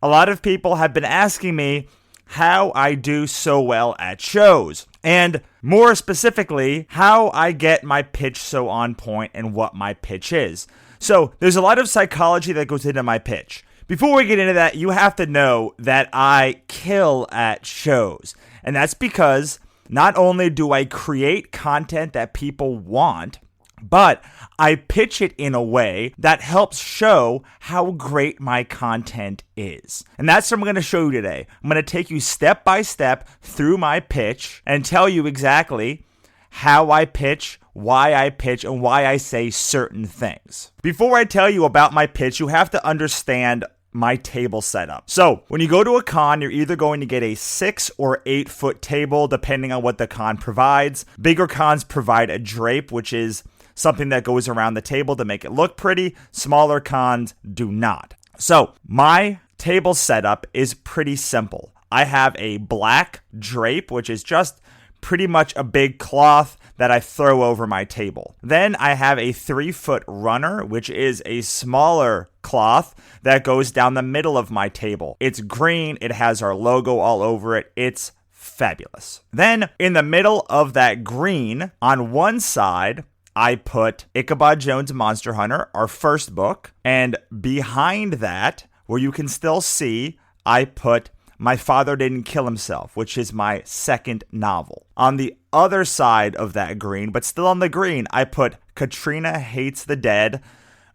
a lot of people have been asking me how I do so well at shows. And more specifically, how I get my pitch so on point and what my pitch is. So there's a lot of psychology that goes into my pitch. Before we get into that, you have to know that I kill at shows. And that's because not only do I create content that people want, but I pitch it in a way that helps show how great my content is. And that's what I'm going to show you today. I'm going to take you step by step through my pitch and tell you exactly how I pitch, why I pitch, and why I say certain things. Before I tell you about my pitch, you have to understand my table setup. So when you go to a con, you're either going to get a 6 or 8 foot table, depending on what the con provides. Bigger cons provide a drape, which is something that goes around the table to make it look pretty. Smaller cons do not. So my table setup is pretty simple. I have a black drape, which is just pretty much a big cloth that I throw over my table. Then I have a 3-foot runner, which is a smaller cloth that goes down the middle of my table. It's green. It has our logo all over it. It's fabulous. Then in the middle of that green, on one side, I put Ichabod Jones Monster Hunter, our first book. And behind that, where you can still see, I put My Father Didn't Kill Himself, which is my second novel. On the other side of that green, but still on the green, I put Katrina Hates the Dead,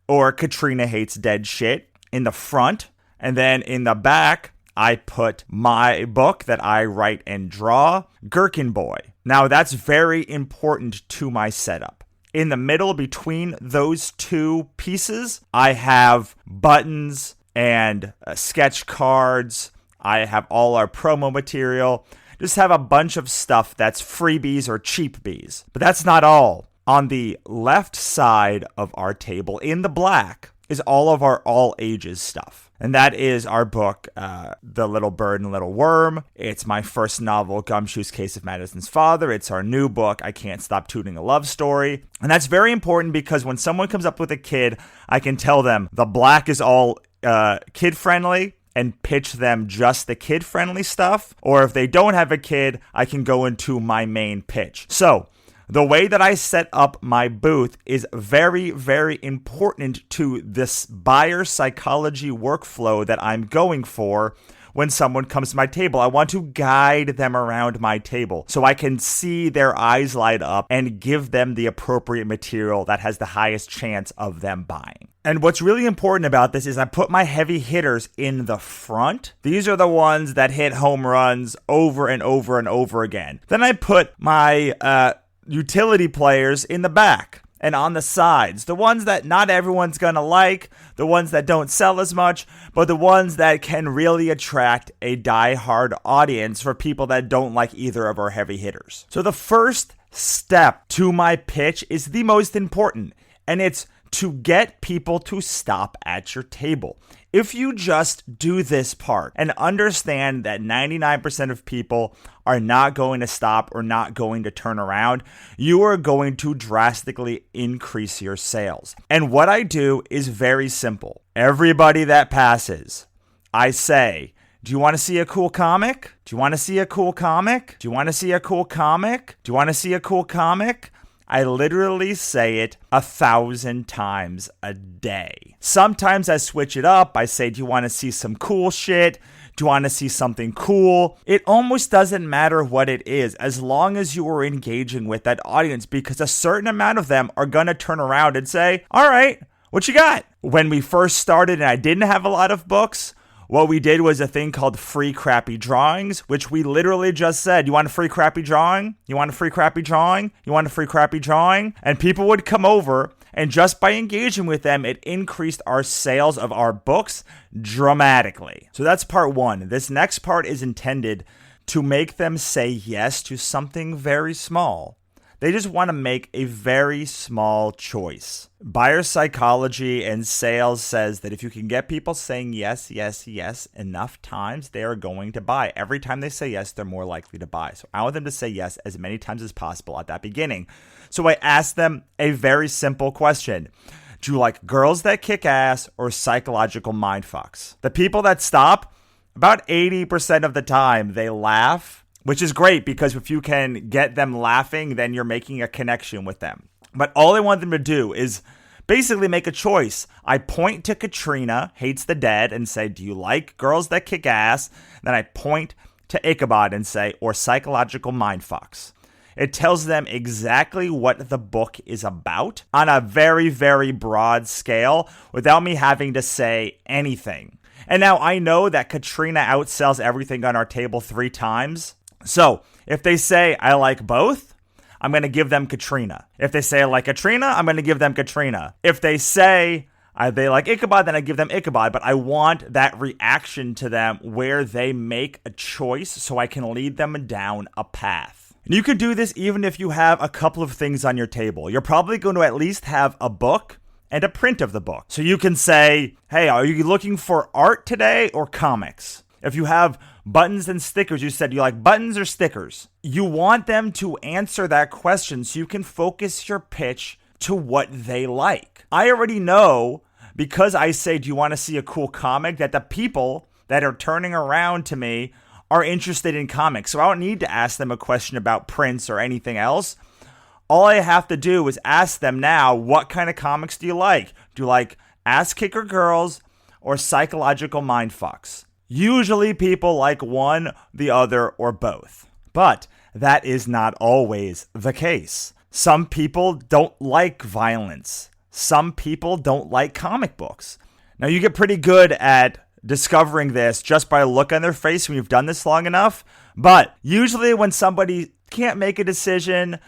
or Katrina Hates Dead Shit, in the front. And then in the back, I put my book that I write and draw, Gherkin Boy. Now, that's very important to my setup. In the middle between those two pieces, I have buttons and sketch cards. I have all our promo material. Just have a bunch of stuff that's freebies or cheap bees. But that's not all. On the left side of our table, in the black, is all of our all ages stuff. And that is our book, The Little Bird and Little Worm. It's my first novel, Gumshoe's Case of Madison's Father. It's our new book, I Can't Stop Tooting a Love Story. And that's very important because when someone comes up with a kid, I can tell them the black is all kid-friendly and pitch them just the kid-friendly stuff. Or if they don't have a kid, I can go into my main pitch. So the way that I set up my booth is very, very important to this buyer psychology workflow that I'm going for when someone comes to my table. I want to guide them around my table so I can see their eyes light up and give them the appropriate material that has the highest chance of them buying. And what's really important about this is I put my heavy hitters in the front. These are the ones that hit home runs over and over and over again. Then I put my utility players in the back and on the sides. The ones that not everyone's gonna like, the ones that don't sell as much, but the ones that can really attract a die-hard audience for people that don't like either of our heavy hitters. So the first step to my pitch is the most important, and it's to get people to stop at your table. If you just do this part and understand that 99% of people are not going to stop or not going to turn around, you are going to drastically increase your sales. And what I do is very simple. Everybody that passes, I say, do you want to see a cool comic? Do you want to see a cool comic? Do you want to see a cool comic? Do you want to see a cool comic? I literally say it 1,000 times a day. Sometimes I switch it up. I say, do you want to see some cool shit? Do you want to see something cool? It almost doesn't matter what it is as long as you are engaging with that audience, because a certain amount of them are going to turn around and say, all right, what you got? When we first started and I didn't have a lot of books, what we did was a thing called free crappy drawings, which we literally just said, you want a free crappy drawing? You want a free crappy drawing? You want a free crappy drawing? And people would come over, and just by engaging with them, it increased our sales of our books dramatically. So that's part one. This next part is intended to make them say yes to something very small. They just want to make a very small choice. Buyer psychology and sales says that if you can get people saying yes, yes, yes enough times, they are going to buy. Every time they say yes, they're more likely to buy. So I want them to say yes as many times as possible at that beginning. So I ask them a very simple question. Do you like girls that kick ass or psychological mindfucks? The people that stop, about 80% of the time they laugh, which is great because if you can get them laughing, then you're making a connection with them. But all I want them to do is basically make a choice. I point to Katrina Hates the Dead and say, do you like girls that kick ass? Then I point to Ichabod and say, or psychological mindfucks. It tells them exactly what the book is about on a very, very broad scale without me having to say anything. And now I know that Katrina outsells everything on our table 3 times. So if they say, I like both, I'm going to give them Katrina. If they say I like Katrina, I'm going to give them Katrina. If they say they like Ichabod, then I give them Ichabod. But I want that reaction to them where they make a choice so I can lead them down a path. And you could do this even if you have a couple of things on your table. You're probably going to at least have a book and a print of the book. So you can say, hey, are you looking for art today or comics? If you have buttons and stickers, you said you like buttons or stickers. You want them to answer that question so you can focus your pitch to what they like. I already know, because I say, do you want to see a cool comic, that the people that are turning around to me are interested in comics. So I don't need to ask them a question about prints or anything else. All I have to do is ask them now, what kind of comics do you like? Do you like ass kicker girls or psychological mindfucks? Usually people like one, the other, or both. But that is not always the case. Some people don't like violence. Some people don't like comic books. Now you get pretty good at discovering this just by a look on their face when you've done this long enough. But usually when somebody can't make a decision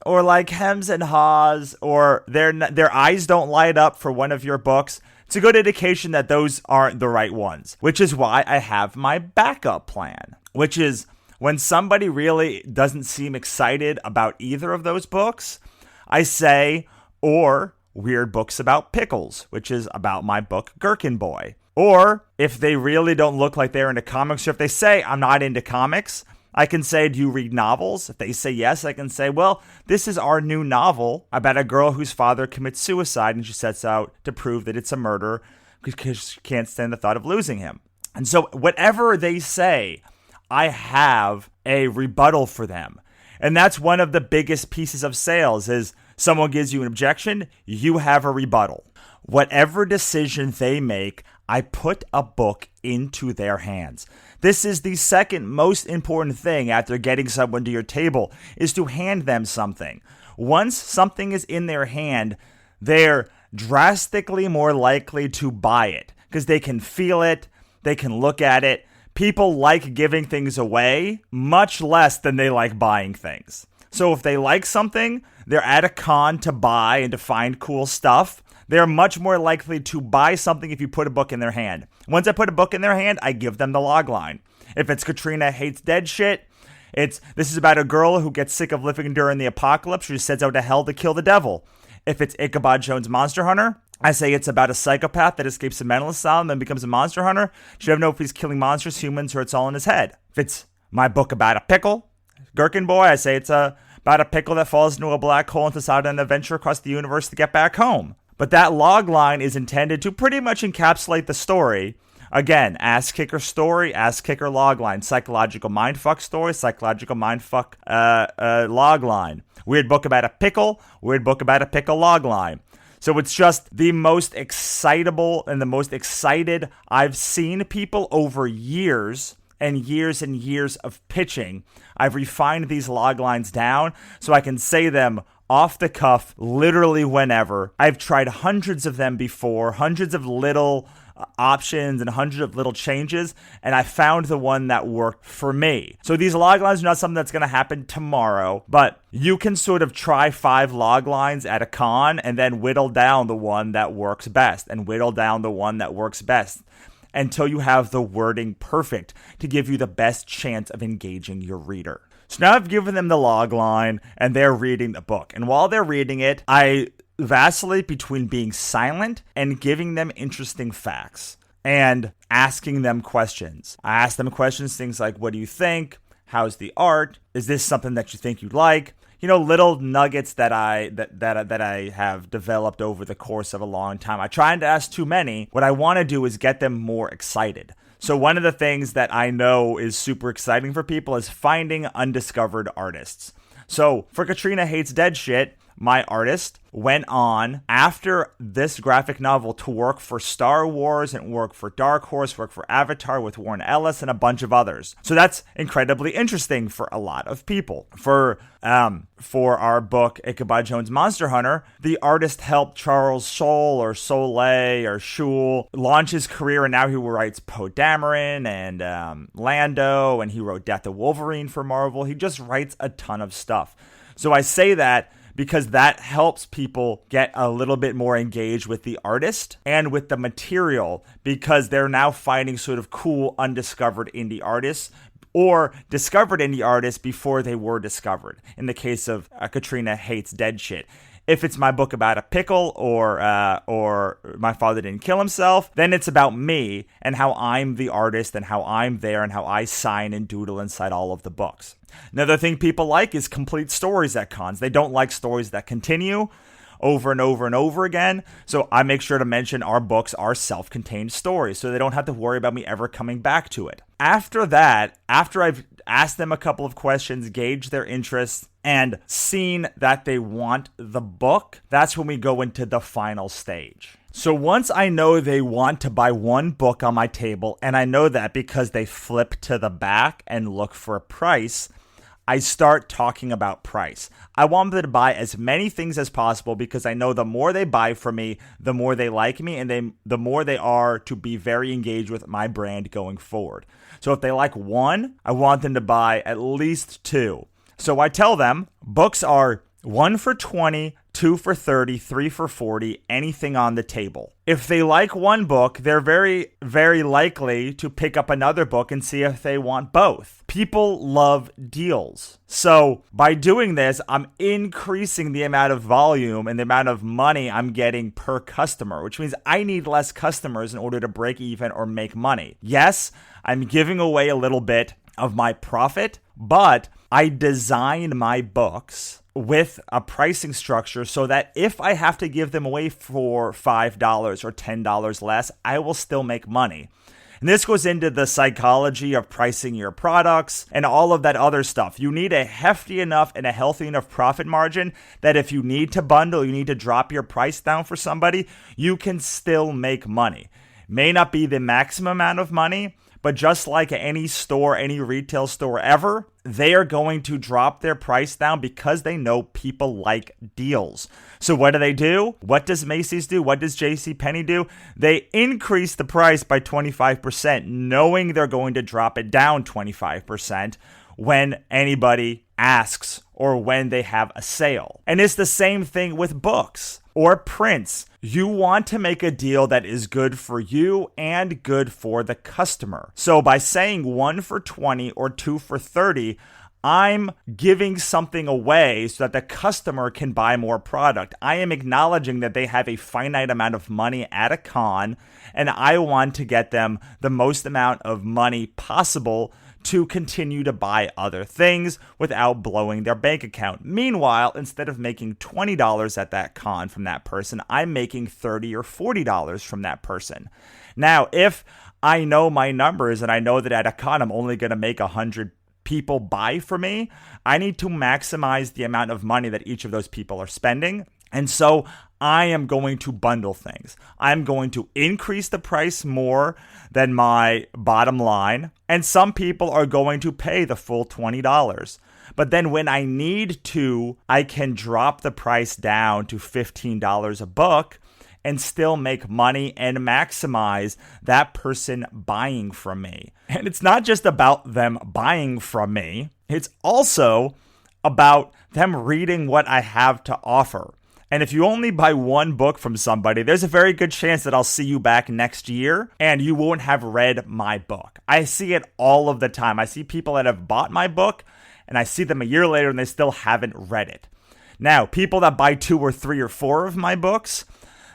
or like hems and haws or their eyes don't light up for one of your books, it's a good indication that those aren't the right ones, which is why I have my backup plan, which is when somebody really doesn't seem excited about either of those books, I say, or weird books about pickles, which is about my book, Gherkin Boy. Or if they really don't look like they're into comics, or if they say, I'm not into comics, I can say, do you read novels? If they say yes, I can say, well, this is our new novel about a girl whose father commits suicide and she sets out to prove that it's a murder because she can't stand the thought of losing him. And so whatever they say, I have a rebuttal for them. And that's one of the biggest pieces of sales is someone gives you an objection, you have a rebuttal. Whatever decision they make, I put a book into their hands. This is the second most important thing after getting someone to your table, is to hand them something. Once something is in their hand, they're drastically more likely to buy it because they can feel it, they can look at it. People like giving things away much less than they like buying things. So if they like something, they're at a con to buy and to find cool stuff. They're much more likely to buy something if you put a book in their hand. Once I put a book in their hand, I give them the log line. If it's Katrina Hates Dead shit, this is about a girl who gets sick of living during the apocalypse. She sets out to hell to kill the devil. If it's Ichabod Jones Monster Hunter, I say it's about a psychopath that escapes a mental asylum and becomes a monster hunter. She doesn't know if he's killing monsters, humans, or it's all in his head. If it's my book about a pickle, Gherkin Boy, I say it's about a pickle that falls into a black hole and decides on an adventure across the universe to get back home. But that log line is intended to pretty much encapsulate the story. Again, ass kicker story, ass kicker log line, psychological mindfuck story, psychological mindfuck log line. Weird book about a pickle, weird book about a pickle log line. So it's just the most excitable and the most excited I've seen people over years and years and years of pitching. I've refined these log lines down so I can say them off the cuff, literally whenever. I've tried hundreds of them before, hundreds of little options and hundreds of little changes, and I found the one that worked for me. So these log lines are not something that's going to happen tomorrow, but you can sort of try 5 log lines at a con and then whittle down the one that works best and whittle down the one that works best until you have the wording perfect to give you the best chance of engaging your reader. So now I've given them the log line and they're reading the book. And while they're reading it, I vacillate between being silent and giving them interesting facts and asking them questions. I ask them questions, things like, what do you think? How's the art? Is this something that you think you'd like? You know, little nuggets that I have developed over the course of a long time. I try not to ask too many. What I want to do is get them more excited. So one of the things that I know is super exciting for people is finding undiscovered artists. So for Katrina Hates Dead shit, my artist went on after this graphic novel to work for Star Wars and work for Dark Horse, work for Avatar with Warren Ellis and a bunch of others. So that's incredibly interesting for a lot of people. For our book, Ichabod Jones Monster Hunter, the artist helped Charles Soule or Soleil or Schul launch his career, and now he writes Poe Dameron and Lando, and he wrote Death of Wolverine for Marvel. He just writes a ton of stuff. So I say that because that helps people get a little bit more engaged with the artist and with the material, because they're now finding sort of cool, undiscovered indie artists or discovered indie artists before they were discovered. In the case of Katrina Hates Dead shit. If it's my book about a pickle or my father didn't kill himself, then it's about me and how I'm the artist and how I'm there and how I sign and doodle inside all of the books. Another thing people like is complete stories at cons. They don't like stories that continue over and over and over again. So I make sure to mention our books are self-contained stories so they don't have to worry about me ever coming back to it. After that, after I've asked them a couple of questions, gauged their interest, and seen that they want the book, that's when we go into the final stage. So once I know they want to buy one book on my table, and I know that because they flip to the back and look for a price, I start talking about price. I want them to buy as many things as possible because I know the more they buy from me, the more they like me, and the more they are to be very engaged with my brand going forward. So if they like one, I want them to buy at least two. So I tell them books are 1 for $20, 2 for $30, 3 for $40, anything on the table. If they like one book, they're very, very likely to pick up another book and see if they want both. People love deals. So by doing this, I'm increasing the amount of volume and the amount of money I'm getting per customer, which means I need less customers in order to break even or make money. Yes, I'm giving away a little bit of my profit, but I design my books with a pricing structure so that if I have to give them away for $5 or $10 less, I will still make money. And this goes into the psychology of pricing your products and all of that other stuff. You need a hefty enough and a healthy enough profit margin that if you need to bundle, you need to drop your price down for somebody, you can still make money. May not be the maximum amount of money, but just like any store, any retail store ever, they are going to drop their price down because they know people like deals. So what do? What does Macy's do? What does JCPenney do? They increase the price by 25%, knowing they're going to drop it down 25% when anybody asks or when they have a sale. And it's the same thing with books or prints. You want to make a deal that is good for you and good for the customer. So by saying 1 for $20 or 2 for $30, I'm giving something away so that the customer can buy more product. I am acknowledging that they have a finite amount of money at a con, and I want to get them the most amount of money possible to continue to buy other things without blowing their bank account. Meanwhile, instead of making $20 at that con from that person, I'm making $30 or $40 from that person. Now, if I know my numbers and I know that at a con I'm only going to make 100 people buy from me, I need to maximize the amount of money that each of those people are spending. And so I am going to bundle things. I'm going to increase the price more than my bottom line. And some people are going to pay the full $20. But then when I need to, I can drop the price down to $15 a book and still make money and maximize that person buying from me. And it's not just about them buying from me. It's also about them reading what I have to offer. And if you only buy one book from somebody, there's a very good chance that I'll see you back next year and you won't have read my book. I see it all of the time. I see people that have bought my book and I see them a year later and they still haven't read it. Now, people that buy 2 or 3 or 4 of my books,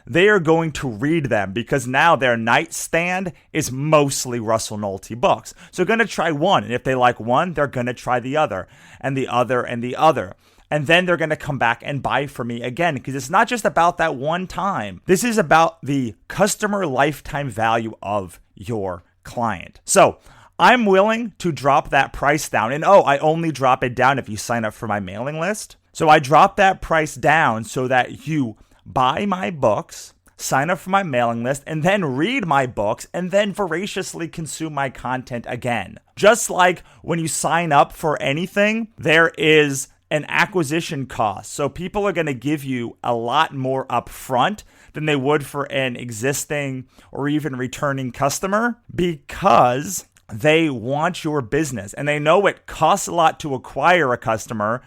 they are going to read them because now their nightstand is mostly Russell Nolte books. So they're going to try one. And if they like one, they're going to try the other and the other and the other. And then they're going to come back and buy from me again because it's not just about that one time. This is about the customer lifetime value of your client. So I'm willing to drop that price down. And I only drop it down if you sign up for my mailing list. So I drop that price down so that you buy my books, sign up for my mailing list, and then read my books, and then voraciously consume my content again. Just like when you sign up for anything, there is an acquisition cost. So people are going to give you a lot more upfront than they would for an existing or even returning customer, because they want your business and they know it costs a lot to acquire a customer.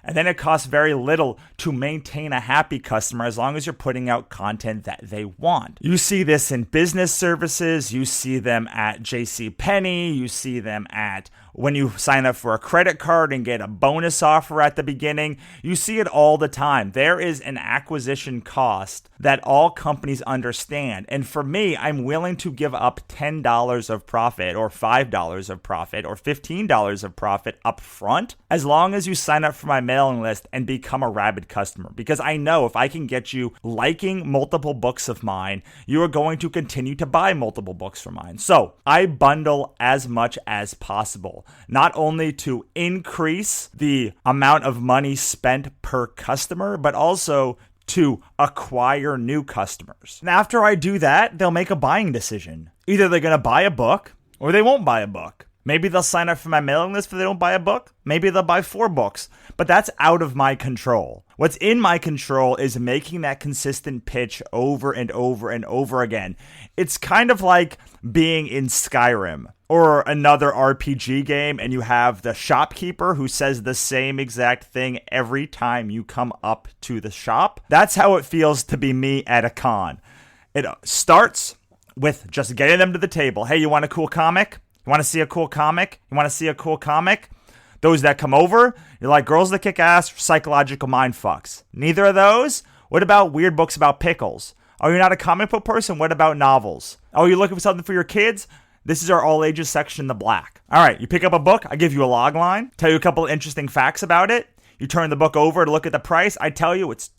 And then it costs very little to maintain a happy customer as long as you're putting out content that they want. You see this in business services. You see them at JCPenney. You see them at when you sign up for a credit card and get a bonus offer at the beginning. You see it all the time. There is an acquisition cost that all companies understand. And for me, I'm willing to give up $10 of profit or $5 of profit or $15 of profit up front as long as you sign up for my mailing list and become a rabid customer. Because I know if I can get you liking multiple books of mine, you are going to continue to buy multiple books from mine. So I bundle as much as possible, not only to increase the amount of money spent per customer, but also to acquire new customers. And after I do that, they'll make a buying decision. Either they're going to buy a book or they won't buy a book. Maybe they'll sign up for my mailing list if they don't buy a book. Maybe they'll buy 4 books, but that's out of my control. What's in my control is making that consistent pitch over and over and over again. It's kind of like being in Skyrim or another RPG game and you have the shopkeeper who says the same exact thing every time you come up to the shop. That's how it feels to be me at a con. It starts with just getting them to the table. Hey, you want a cool comic? You want to see a cool comic? You want to see a cool comic? Those that come over, you're like girls that kick ass, psychological mind fucks. Neither of those? What about weird books about pickles? Oh, you're not a comic book person? What about novels? Oh, you're looking for something for your kids? This is our all ages section in the black. All right, you pick up a book. I give you a log line, tell you a couple of interesting facts about it. You turn the book over to look at the price. I tell you it's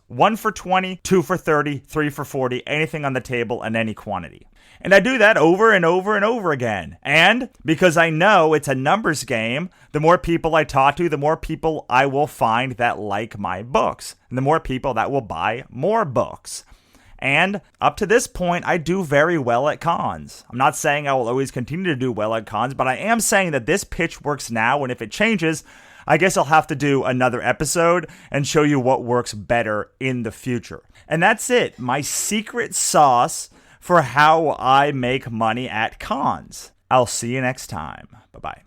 1 for 20, 2 for 30, 3 for 40, anything on the table and any quantity. And I do that over and over and over again. And because I know it's a numbers game, the more people I talk to, the more people I will find that like my books, and the more people that will buy more books. And up to this point, I do very well at cons. I'm not saying I will always continue to do well at cons, but I am saying that this pitch works now, and if it changes, I guess I'll have to do another episode and show you what works better in the future. And that's it. My secret sauce for how I make money at cons. I'll see you next time. Bye-bye.